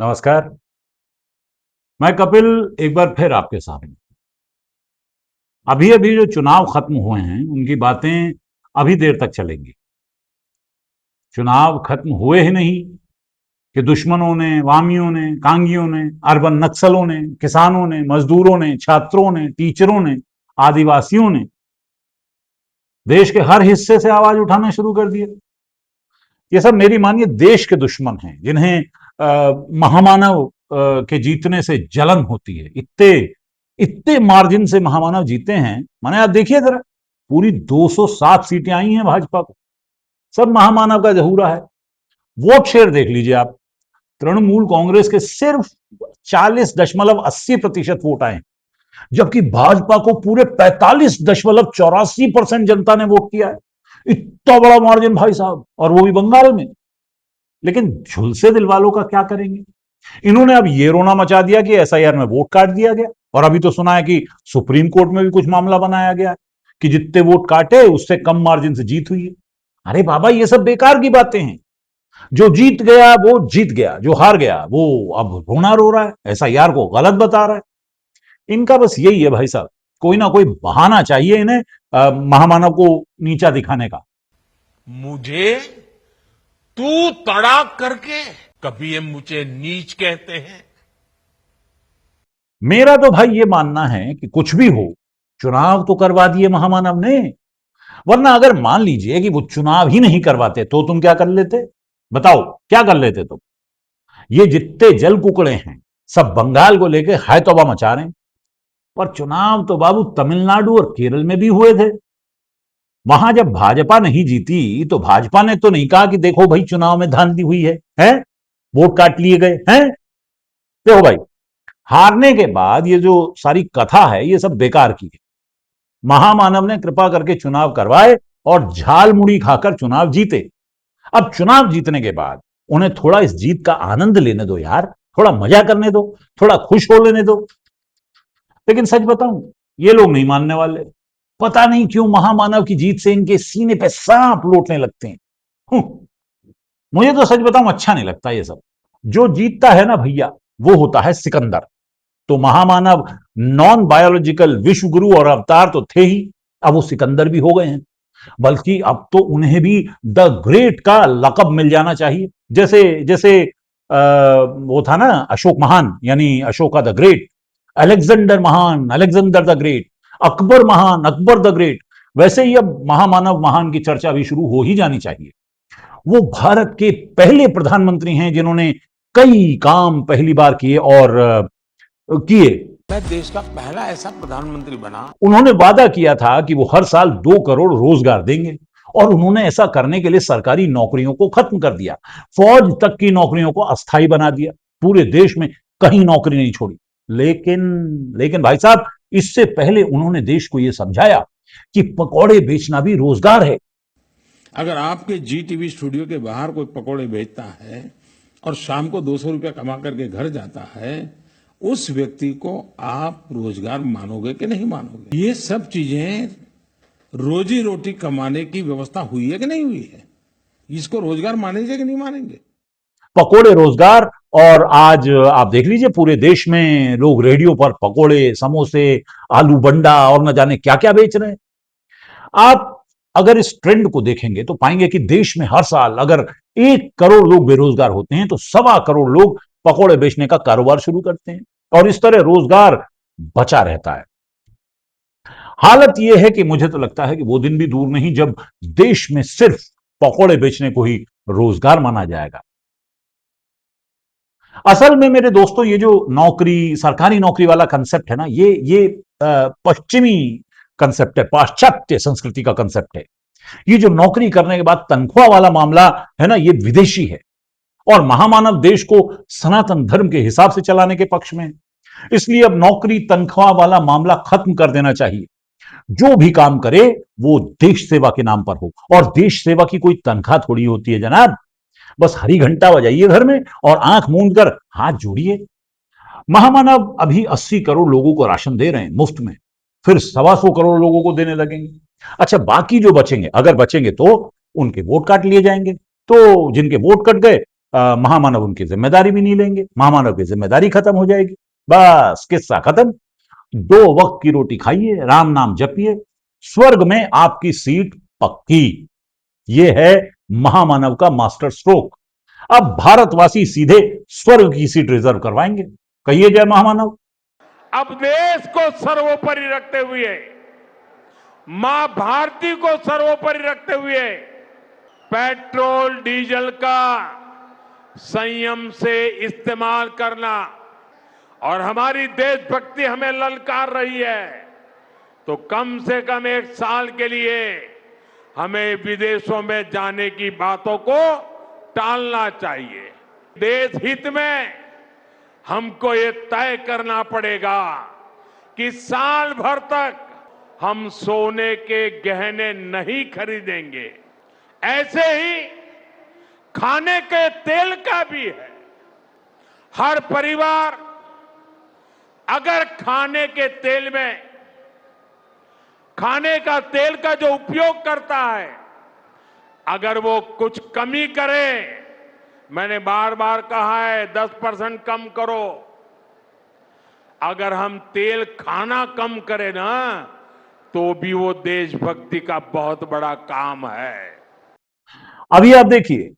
नमस्कार। मैं कपिल एक बार फिर आपके सामने। अभी अभी जो चुनाव खत्म हुए हैं उनकी बातें अभी देर तक चलेंगी। चुनाव खत्म हुए ही नहीं कि दुश्मनों ने, वामियों ने, कांगियों ने, अर्बन नक्सलों ने, किसानों ने, मजदूरों ने, छात्रों ने, टीचरों ने, आदिवासियों ने देश के हर हिस्से से आवाज उठाना शुरू कर दिया। ये सब मेरी मानिए देश के दुश्मन हैं, जिन्हें महामानव के जीतने से जलन होती है। इतने इतने मार्जिन से महामानव जीते हैं। माने आप देखिए जरा, पूरी 207 सीटें आई हैं भाजपा को। सब महामानव का जहूरा है। वोट शेयर देख लीजिए आप। तृणमूल कांग्रेस के सिर्फ 40.80% वोट आए, जबकि भाजपा को पूरे 45.84% जनता ने वोट किया है। इतना बड़ा मार्जिन भाई साहब, और वो भी बंगाल में। लेकिन झुलसे दिल वालों का क्या करेंगे? इन्होंने अब ये रोना मचा दिया कि एसआईआर में वोट काट दिया गया, और अभी तो सुना है कि सुप्रीम कोर्ट में भी कुछ मामला बनाया गया है कि जितने वोट काटे उससे कम मार्जिन से जीत हुई है। अरे बाबा, ये सब बेकार की बातें हैं। जो जीत गया वो जीत गया, जो हार गया वो अब रोना रो रहा है, एसआईआर को गलत बता रहा है। इनका बस यही है भाई साहब, कोई ना कोई बहाना चाहिए इन्हें महामानव को नीचा दिखाने का। मुझे तू तड़ाक करके कभी ये मुझे नीच कहते हैं। मेरा तो भाई ये मानना है कि कुछ भी हो, चुनाव तो करवा दिए महामानव ने। वरना अगर मान लीजिए कि वो चुनाव ही नहीं करवाते तो तुम क्या कर लेते? बताओ, क्या कर लेते तुम? ये जितने जल कुकड़े हैं सब बंगाल को लेके हाय तौबा मचा रहे हैं। पर चुनाव तो बाबू तमिलनाडु और केरल में भी हुए थे। वहां जब भाजपा नहीं जीती तो भाजपा ने तो नहीं कहा कि देखो भाई चुनाव में धांधली हुई है? वोट काट लिए गए हैं। देखो भाई, हारने के बाद ये जो सारी कथा है ये सब बेकार की है। महामानव ने कृपा करके चुनाव करवाए और झाल मुड़ी खाकर चुनाव जीते। अब चुनाव जीतने के बाद उन्हें थोड़ा इस जीत का आनंद लेने दो यार, थोड़ा मजा करने दो, थोड़ा खुश हो लेने दो। लेकिन सच बताऊं, ये लोग नहीं मानने वाले। पता नहीं क्यों महामानव की जीत से इनके सीने पे सांप लौटने लगते हैं। मुझे तो सच बताऊं अच्छा नहीं लगता ये सब। जो जीतता है ना भैया, वो होता है सिकंदर। तो महामानव नॉन बायोलॉजिकल विश्व गुरु और अवतार तो थे ही, अब वो सिकंदर भी हो गए हैं। बल्कि अब तो उन्हें भी द ग्रेट का लकब मिल जाना चाहिए। जैसे जैसे वो था ना अशोक महान, यानी अशोका द ग्रेट, अलेक्जेंडर महान, अलेक्जेंडर द ग्रेट, अकबर महान, अकबर द ग्रेट। वैसे ही अब महामानव महान की चर्चा भी शुरू हो ही जानी चाहिए। वो भारत के पहले प्रधानमंत्री हैं जिन्होंने कई काम पहली बार किए और किए। मैं देश का पहला ऐसा प्रधानमंत्री बना। उन्होंने वादा किया था कि वो हर साल 2 करोड़ रोजगार देंगे, और उन्होंने ऐसा करने के लिए सरकारी नौकरियों को खत्म कर दिया। फौज तक की नौकरियों को अस्थायी बना दिया। पूरे देश में कहीं नौकरी नहीं छोड़ी। लेकिन लेकिन भाई साहब, इससे पहले उन्होंने देश को यह समझाया कि पकौड़े बेचना भी रोजगार है। अगर आपके जी टीवी स्टूडियो के बाहर कोई पकोड़े बेचता है और शाम को 200 रुपया कमा करके घर जाता है, उस व्यक्ति को आप रोजगार मानोगे कि नहीं मानोगे? ये सब चीजें रोजी रोटी कमाने की व्यवस्था हुई है कि नहीं हुई है? इसको रोजगार मानेंगे कि नहीं मानेंगे? पकोड़े रोजगार। और आज आप देख लीजिए, पूरे देश में लोग रेडियो पर पकोड़े, समोसे, आलू बंडा और न जाने क्या क्या बेच रहे हैं। आप अगर इस ट्रेंड को देखेंगे तो पाएंगे कि देश में हर साल अगर 1 करोड़ लोग बेरोजगार होते हैं तो 1.25 करोड़ लोग पकोड़े बेचने का कारोबार शुरू करते हैं, और इस तरह रोजगार बचा रहता है। हालत यह है कि मुझे तो लगता है कि वो दिन भी दूर नहीं जब देश में सिर्फ पकोड़े बेचने को ही रोजगार माना जाएगा। असल में मेरे दोस्तों, ये जो नौकरी, सरकारी नौकरी वाला कंसेप्ट है ना, ये पश्चिमी कंसेप्ट है, पाश्चात्य संस्कृति का कंसेप्ट है। ये जो नौकरी करने के बाद तनख्वाह वाला मामला है ना, ये विदेशी है। और महामानव देश को सनातन धर्म के हिसाब से चलाने के पक्ष में है। इसलिए अब नौकरी तनख्वाह वाला मामला खत्म कर देना चाहिए। जो भी काम करे वो देश सेवा के नाम पर हो, और देश सेवा की कोई तनख्वाह थोड़ी होती है जनाब। बस हरी घंटा बजाइए घर में और आंख मूंद कर हाथ जोड़िए। महामानव अभी 80 करोड़ लोगों को राशन दे रहे हैं मुफ्त में, फिर 125 करोड़ लोगों को देने लगेंगे। अच्छा, बाकी जो बचेंगे, अगर बचेंगे तो उनके वोट काट लिए जाएंगे। तो जिनके वोट कट गए महामानव उनकी जिम्मेदारी भी नहीं लेंगे, महामानव की जिम्मेदारी खत्म हो जाएगी, बस किस्सा खत्म। 2 वक्त की रोटी खाइए, राम नाम जपिए, स्वर्ग में आपकी सीट पक्की। यह है महामानव का मास्टर स्ट्रोक। अब भारतवासी सीधे स्वर्ग की सीट रिजर्व करवाएंगे। कहिए जय महामानव। अब देश को सर्वोपरि रखते हुए, मां भारती को सर्वोपरि रखते हुए पेट्रोल डीजल का संयम से इस्तेमाल करना और हमारी देशभक्ति हमें ललकार रही है, तो कम से कम 1 साल के लिए हमें विदेशों में जाने की बातों को टालना चाहिए। देश हित में हमको ये तय करना पड़ेगा कि साल भर तक हम सोने के गहने नहीं खरीदेंगे। ऐसे ही खाने के तेल का भी है। हर परिवार अगर खाने के तेल में, खाने का तेल का जो उपयोग करता है, अगर वो कुछ कमी करे, मैंने बार बार कहा है 10% कम करो। अगर हम तेल खाना कम करें ना, तो भी वो देशभक्ति का बहुत बड़ा काम है। अभी आप देखिए,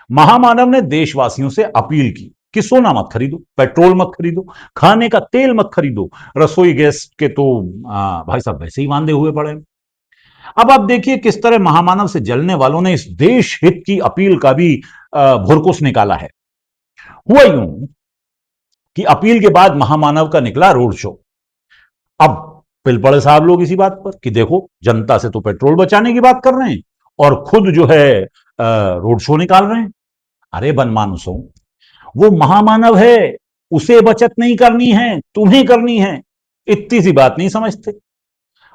महामानव ने देशवासियों से अपील की कि सोना मत खरीदो, पेट्रोल मत खरीदो, खाने का तेल मत खरीदो, रसोई गैस के तो भाई साहब वैसे ही वांदे हुए पड़े। अब आप देखिए किस तरह महामानव से जलने वालों ने इस देश हित की अपील का भी भुरकुस निकाला है। हुआ यूं कि अपील के बाद महामानव का निकला रोड शो। अब पिल पड़े साहब लोग इसी बात पर कि देखो, जनता से तो पेट्रोल बचाने की बात कर रहे हैं और खुद जो है रोड शो निकाल रहे हैं। अरे बनमानुसों, वो महामानव है, उसे बचत नहीं करनी है, तुम्हें करनी है। इतनी सी बात नहीं समझते।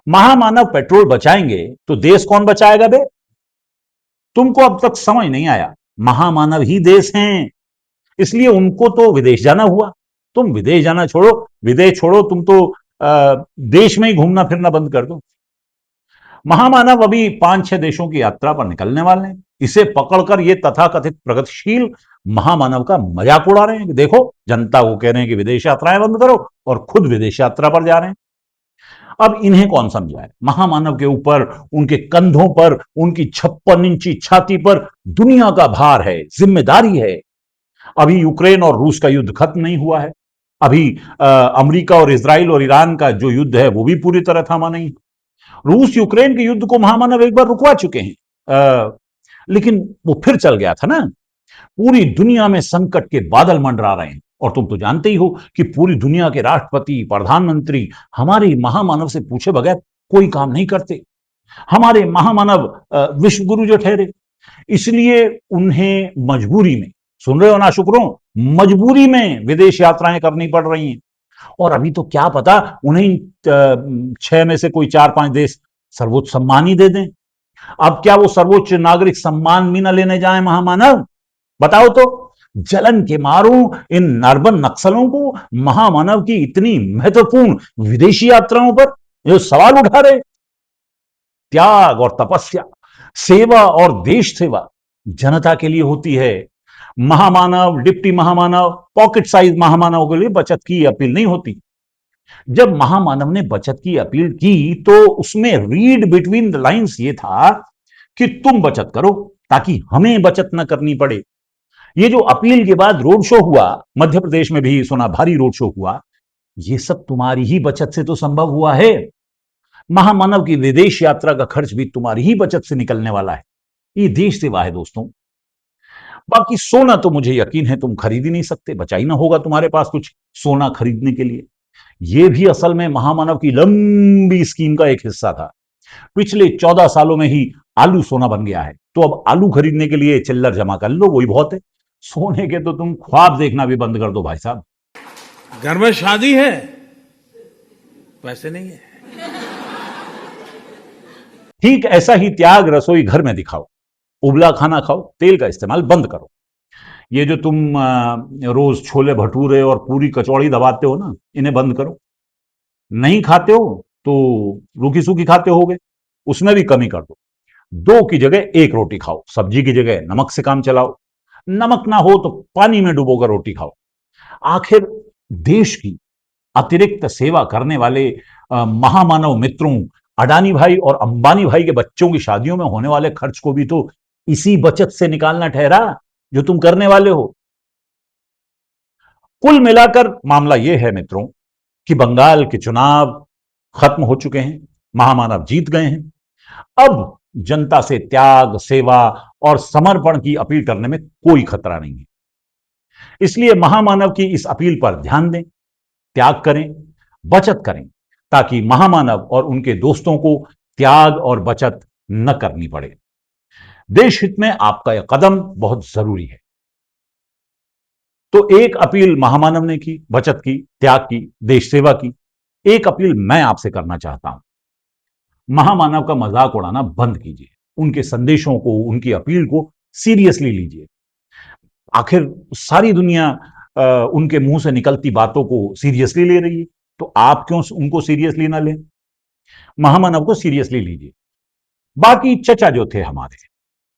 महामानव पेट्रोल बचाएंगे तो देश कौन बचाएगा बे? तुमको अब तक समझ नहीं आया, महामानव ही देश हैं, इसलिए उनको तो विदेश जाना हुआ। तुम विदेश जाना छोड़ो, विदेश छोड़ो, तुम तो देश में ही घूमना फिरना बंद कर दो। महामानव अभी 5-6 देशों की यात्रा पर निकलने वाले हैं। इसे पकड़कर ये तथाकथित प्रगतिशील महामानव का मजाक उड़ा रहे हैं कि देखो, जनता को कह रहे हैं कि विदेश यात्राएं बंद करो और खुद विदेश यात्रा पर जा रहे हैं। अब इन्हें कौन समझाए? महामानव के ऊपर, उनके कंधों पर, उनकी 56 इंची छाती पर दुनिया का भार है, जिम्मेदारी है। अभी यूक्रेन और रूस का युद्ध खत्म नहीं हुआ है। अभी अमेरिका और इजराइल और ईरान का जो युद्ध है वो भी पूरी तरह थमा नहीं। रूस यूक्रेन के युद्ध को महामानव एक बार रुकवा चुके हैं, लेकिन वो फिर चल गया था ना। पूरी दुनिया में संकट के बादल मंडरा रहे हैं और तुम तो जानते ही हो कि पूरी दुनिया के राष्ट्रपति, प्रधानमंत्री हमारे महामानव से पूछे बगैर कोई काम नहीं करते। हमारे महामानव विश्व गुरु जो ठहरे, इसलिए उन्हें मजबूरी में, सुन रहे हो ना शुक्रों, मजबूरी में विदेश यात्राएं करनी पड़ रही हैं। और अभी तो क्या पता उन्हें 6 में से कोई 4-5 देश सर्वोच्च सम्मान ही दे दें। अब क्या वो सर्वोच्च नागरिक सम्मान भी न लेने जाए महामानव? बताओ तो। जलन के मारो इन नर्बन नक्सलों को महामानव की इतनी महत्वपूर्ण विदेशी यात्राओं पर जो सवाल उठा रहे। त्याग और तपस्या, सेवा और देश सेवा जनता के लिए होती है। महामानव, डिप्टी महामानव, पॉकेट साइज महामानव के लिए बचत की अपील नहीं होती। जब महामानव ने बचत की अपील की तो उसमें रीड बिटवीन द लाइंस ये था कि तुम बचत करो ताकि हमें बचत न करनी पड़े। ये जो अपील के बाद रोड शो हुआ, मध्य प्रदेश में भी सुना भारी रोड शो हुआ, ये सब तुम्हारी ही बचत से तो संभव हुआ है। महामानव की विदेश यात्रा का खर्च भी तुम्हारी ही बचत से निकलने वाला है। ये देश सेवा है दोस्तों। बाकी सोना तो मुझे यकीन है तुम खरीद ही नहीं सकते, बचा ही ना होगा तुम्हारे पास कुछ सोना खरीदने के लिए। यह भी असल में महामानव की लंबी स्कीम का एक हिस्सा था। पिछले 14 सालों में ही आलू सोना बन गया है, तो अब आलू खरीदने के लिए चिल्लर जमा कर लो, वही बहुत है। सोने के तो तुम ख्वाब देखना भी बंद कर दो भाई साहब। घर में शादी है, पैसे नहीं है। ठीक ऐसा ही त्याग रसोई घर में दिखाओ। उबला खाना खाओ, तेल का इस्तेमाल बंद करो। ये जो तुम रोज छोले भटूरे और पूरी कचौड़ी दबाते हो ना, इन्हें बंद करो। नहीं खाते हो तो रूखी सूखी खाते होगे, उसमें भी कमी कर दो। 2 की जगह 1 रोटी खाओ, सब्जी की जगह नमक से काम चलाओ। नमक ना हो तो पानी में डुबोकर रोटी खाओ। आखिर देश की अतिरिक्त सेवा करने वाले महामानव मित्रों अडानी भाई और अंबानी भाई के बच्चों की शादियों में होने वाले खर्च को भी तो इसी बचत से निकालना ठहरा जो तुम करने वाले हो। कुल मिलाकर मामला यह है मित्रों कि बंगाल के चुनाव खत्म हो चुके हैं, महामानव जीत गए हैं। अब जनता से त्याग, सेवा और समर्पण की अपील करने में कोई खतरा नहीं है। इसलिए महामानव की इस अपील पर ध्यान दें, त्याग करें, बचत करें, ताकि महामानव और उनके दोस्तों को त्याग और बचत न करनी पड़े। देश हित में आपका यह कदम बहुत जरूरी है। तो एक अपील महामानव ने की, बचत की, त्याग की, देश सेवा की। एक अपील मैं आपसे करना चाहता हूं, महामानव का मजाक उड़ाना बंद कीजिए। उनके संदेशों को, उनकी अपील को सीरियसली लीजिए। आखिर सारी दुनिया उनके मुंह से निकलती बातों को सीरियसली ले रही है, तो आप क्यों उनको सीरियसली ना लें? महामानव को सीरियसली लीजिए। बाकी चचा जो थे हमारे,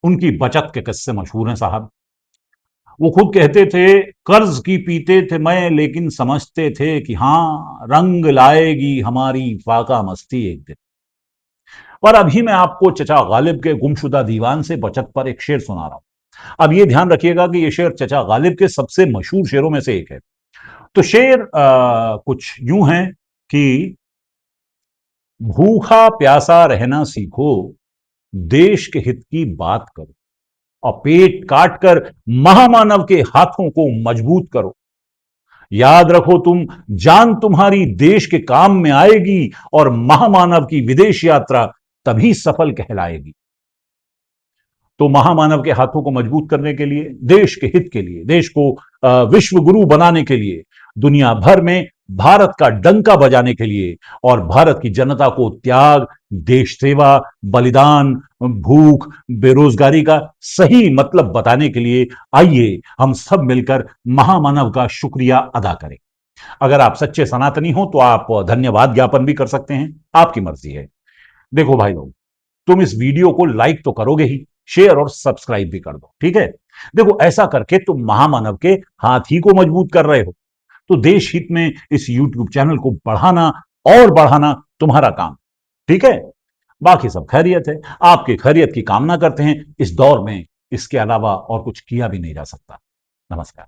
उनकी बचत के किस्से मशहूर हैं साहब। वो खुद कहते थे, कर्ज की पीते थे मैं, लेकिन समझते थे कि हां, रंग लाएगी हमारी फाका मस्ती एक दिन। और अभी मैं आपको चचा गालिब के गुमशुदा दीवान से बचत पर एक शेर सुना रहा हूं। अब यह ध्यान रखिएगा कि यह शेर चचा गालिब के सबसे मशहूर शेरों में से एक है। तो शेर कुछ यूं है कि भूखा प्यासा रहना सीखो, देश के हित की बात करो, और पेट काटकर महामानव के हाथों को मजबूत करो। याद रखो तुम, जान तुम्हारी देश के काम में आएगी, और महामानव की विदेश यात्रा तभी सफल कहलाएगी। तो महामानव के हाथों को मजबूत करने के लिए, देश के हित के लिए, देश को विश्व गुरु बनाने के लिए, दुनिया भर में भारत का डंका बजाने के लिए, और भारत की जनता को त्याग, देश सेवा, बलिदान, भूख, बेरोजगारी का सही मतलब बताने के लिए आइए हम सब मिलकर महामानव का शुक्रिया अदा करें। अगर आप सच्चे सनातनी हो तो आप धन्यवाद ज्ञापन भी कर सकते हैं, आपकी मर्जी है। देखो भाई लोग, तुम इस वीडियो को लाइक तो करोगे ही, शेयर और सब्सक्राइब भी कर दो, ठीक है? देखो, ऐसा करके तुम महामानव के हाथ ही को मजबूत कर रहे हो। तो देश हित में इस YouTube चैनल को बढ़ाना और बढ़ाना तुम्हारा काम, ठीक है? बाकी सब खैरियत है। आपकी खैरियत की कामना करते हैं। इस दौर में इसके अलावा और कुछ किया भी नहीं जा सकता। नमस्कार।